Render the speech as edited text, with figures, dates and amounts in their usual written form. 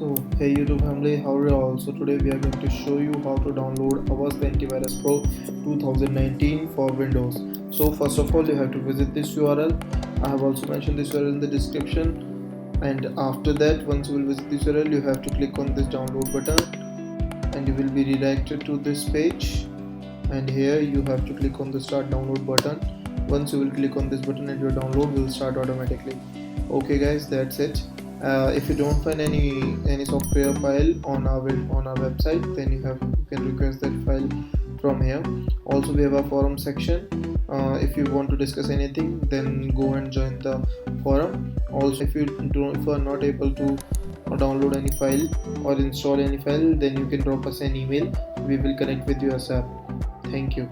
So hey YouTube family, how are you all? So today we are going to show you how to download Avast Antivirus Pro 2019 for Windows. So first of all, you have to visit this URL. I have also mentioned this URL in the description. And after that, once you will visit this URL, you have to click on this download button and you will be redirected to this page. And here you have to click on the start download button. Once you will click on this button and your download will start automatically. Okay guys, that's it. If you don't find any software file on our website, then you can request that file from here. Also we have a forum section. If you want to discuss anything, then go and join the forum. Also if you are not able to download any file or install any file, then you can drop us an email. We will connect with you ASAP. Thank you.